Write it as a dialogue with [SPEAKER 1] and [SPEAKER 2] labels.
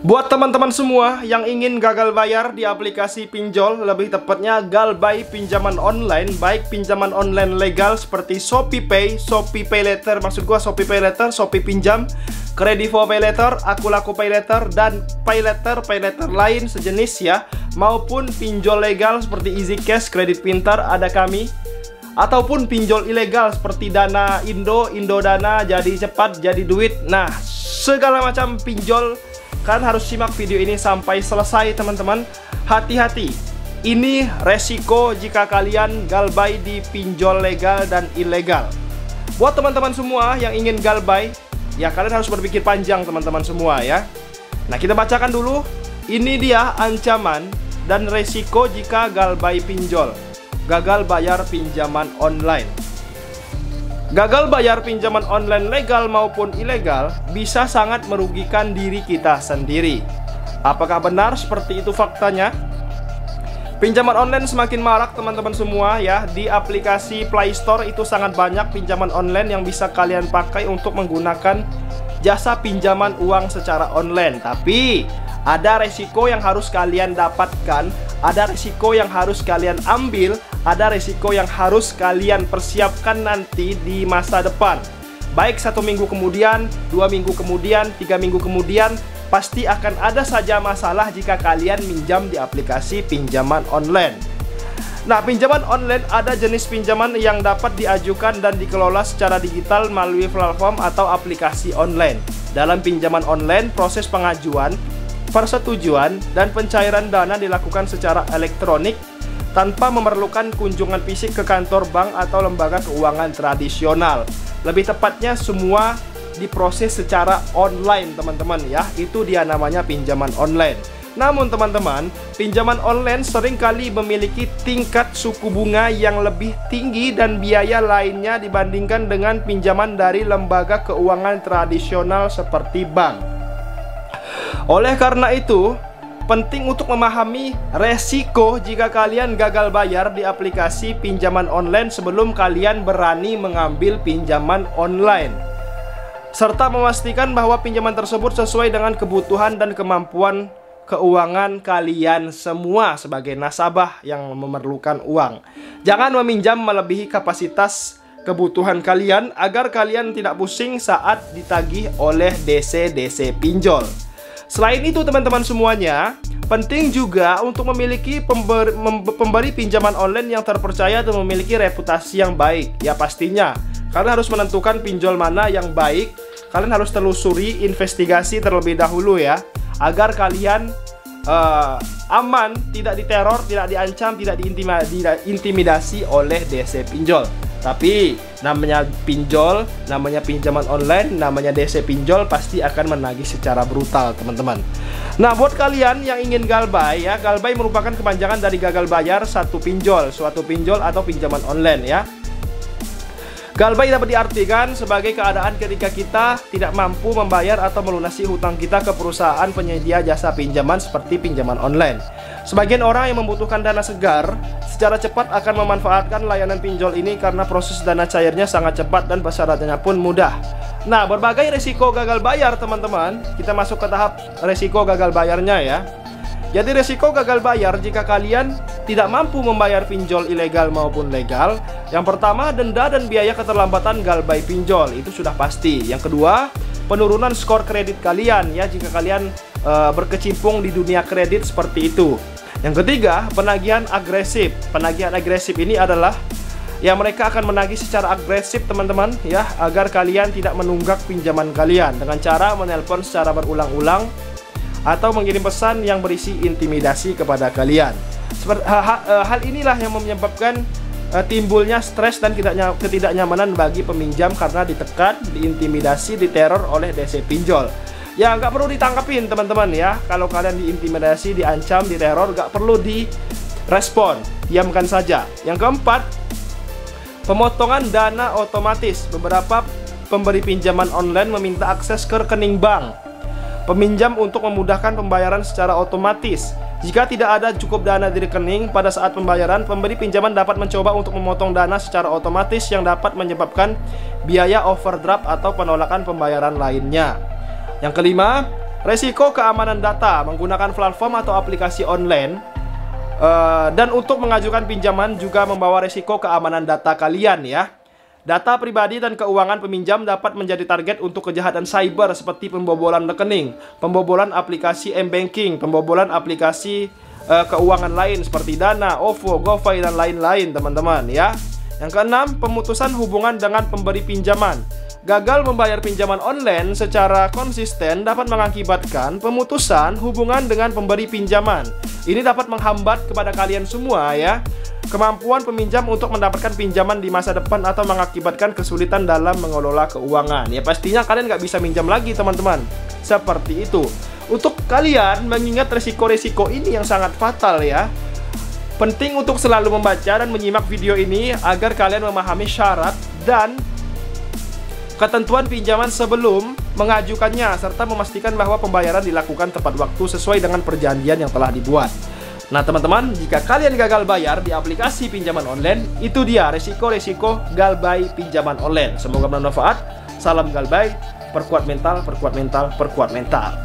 [SPEAKER 1] Buat teman-teman semua yang ingin gagal bayar di aplikasi pinjol, lebih tepatnya Galbay pinjaman online, baik pinjaman online legal seperti ShopeePay, Shopee Pay Later, maksud gua Shopee Pay Later, Shopee Pinjam, Kredivo Pay Later, Akulaku Pay Later, dan Pay Later lain sejenis ya, maupun pinjol legal seperti Easy Cash, Kredit Pintar, ada kami, ataupun pinjol ilegal seperti Dana Indo, Indodana, Jadi Cepat, Jadi Duit. Nah, segala macam pinjol. Kalian harus simak video ini sampai selesai teman-teman. Hati-hati, ini resiko jika kalian galbay di pinjol legal dan ilegal. Buat teman-teman semua yang ingin galbay, ya kalian harus berpikir panjang teman-teman semua ya. Nah, kita bacakan dulu. Ini dia ancaman dan resiko jika galbay pinjol. Gagal bayar pinjaman online. Gagal bayar pinjaman online legal maupun ilegal bisa sangat merugikan diri kita sendiri. Apakah benar seperti itu faktanya? Pinjaman online semakin marak teman-teman semua ya. Di aplikasi Play Store itu sangat banyak pinjaman online yang bisa kalian pakai untuk menggunakan jasa pinjaman uang secara online. Tapi ada resiko yang harus kalian dapatkan, ada resiko yang harus kalian ambil, ada resiko yang harus kalian persiapkan nanti di masa depan. Baik 1 minggu kemudian, 2 minggu kemudian, 3 minggu kemudian, pasti akan ada saja masalah jika kalian minjam di aplikasi pinjaman online. Nah, pinjaman online ada jenis pinjaman yang dapat diajukan dan dikelola secara digital melalui platform atau aplikasi online. Dalam pinjaman online, proses pengajuan, persetujuan, dan pencairan dana dilakukan secara elektronik tanpa memerlukan kunjungan fisik ke kantor bank atau lembaga keuangan tradisional. Lebih tepatnya semua diproses secara online teman-teman ya. Itu dia namanya pinjaman online. Namun teman-teman, pinjaman online seringkali memiliki tingkat suku bunga yang lebih tinggi dan biaya lainnya dibandingkan dengan pinjaman dari lembaga keuangan tradisional seperti bank. Oleh karena itu, penting untuk memahami resiko jika kalian gagal bayar di aplikasi pinjaman online sebelum kalian berani mengambil pinjaman online, serta memastikan bahwa pinjaman tersebut sesuai dengan kebutuhan dan kemampuan keuangan kalian semua sebagai nasabah yang memerlukan uang. Jangan meminjam melebihi kapasitas kebutuhan kalian agar kalian tidak pusing saat ditagih oleh DC-DC pinjol. Selain itu teman-teman semuanya, penting juga untuk memiliki pemberi pinjaman online yang terpercaya dan memiliki reputasi yang baik. Ya pastinya, kalian harus menentukan pinjol mana yang baik. Kalian harus telusuri, investigasi terlebih dahulu ya, agar kalian aman, tidak diteror, tidak diancam, tidak diintimidasi oleh DC pinjol. Tapi namanya pinjol, namanya pinjaman online, namanya DC pinjol pasti akan menagih secara brutal teman-teman. Nah, buat kalian yang ingin galbay ya, galbay merupakan kepanjangan dari gagal bayar suatu pinjol atau pinjaman online ya. Galbay dapat diartikan sebagai keadaan ketika kita tidak mampu membayar atau melunasi hutang kita ke perusahaan penyedia jasa pinjaman seperti pinjaman online. Sebagian orang yang membutuhkan dana segar secara cepat akan memanfaatkan layanan pinjol ini karena proses dana cairnya sangat cepat dan persyaratannya pun mudah. Nah, berbagai resiko gagal bayar teman-teman. Kita masuk ke tahap resiko gagal bayarnya ya. Jadi resiko gagal bayar jika kalian tidak mampu membayar pinjol ilegal maupun legal. Yang pertama, denda dan biaya keterlambatan galbay pinjol, itu sudah pasti. Yang kedua, penurunan skor kredit kalian ya jika kalian berkecimpung di dunia kredit seperti itu. Yang ketiga, penagihan agresif. Penagihan agresif ini adalah ya mereka akan menagih secara agresif teman-teman ya, agar kalian tidak menunggak pinjaman kalian dengan cara menelpon secara berulang-ulang atau mengirim pesan yang berisi intimidasi kepada kalian. Hal inilah yang menyebabkan timbulnya stres dan ketidaknyamanan bagi peminjam karena ditekan, diintimidasi, diteror oleh DC pinjol. Ya nggak perlu ditangkapin teman-teman ya. Kalau kalian diintimidasi, diancam, diteror, nggak perlu direspon, diamkan saja. Yang keempat, pemotongan dana otomatis. Beberapa pemberi pinjaman online meminta akses ke rekening bank peminjam untuk memudahkan pembayaran secara otomatis. Jika tidak ada cukup dana di rekening pada saat pembayaran, pemberi pinjaman dapat mencoba untuk memotong dana secara otomatis yang dapat menyebabkan biaya overdraft atau penolakan pembayaran lainnya. Yang kelima, resiko keamanan data menggunakan platform atau aplikasi online. Dan untuk mengajukan pinjaman juga membawa resiko keamanan data kalian ya. Data pribadi dan keuangan peminjam dapat menjadi target untuk kejahatan cyber seperti pembobolan rekening, pembobolan aplikasi m-banking, pembobolan aplikasi keuangan lain seperti Dana, OVO, GoFi, dan lain-lain teman-teman ya. Yang keenam, pemutusan hubungan dengan pemberi pinjaman. Gagal membayar pinjaman online secara konsisten dapat mengakibatkan pemutusan hubungan dengan pemberi pinjaman. Ini dapat menghambat kepada kalian semua ya, kemampuan peminjam untuk mendapatkan pinjaman di masa depan atau mengakibatkan kesulitan dalam mengelola keuangan. Ya pastinya kalian nggak bisa minjam lagi teman-teman. Seperti itu. Untuk kalian mengingat resiko-resiko ini yang sangat fatal ya, penting untuk selalu membaca dan menyimak video ini agar kalian memahami syarat dan ketentuan pinjaman sebelum mengajukannya, serta memastikan bahwa pembayaran dilakukan tepat waktu sesuai dengan perjanjian yang telah dibuat. Nah teman-teman, jika kalian gagal bayar di aplikasi pinjaman online, itu dia resiko-resiko Galbay pinjaman online. Semoga bermanfaat. Salam Galbay, perkuat mental, perkuat mental, perkuat mental.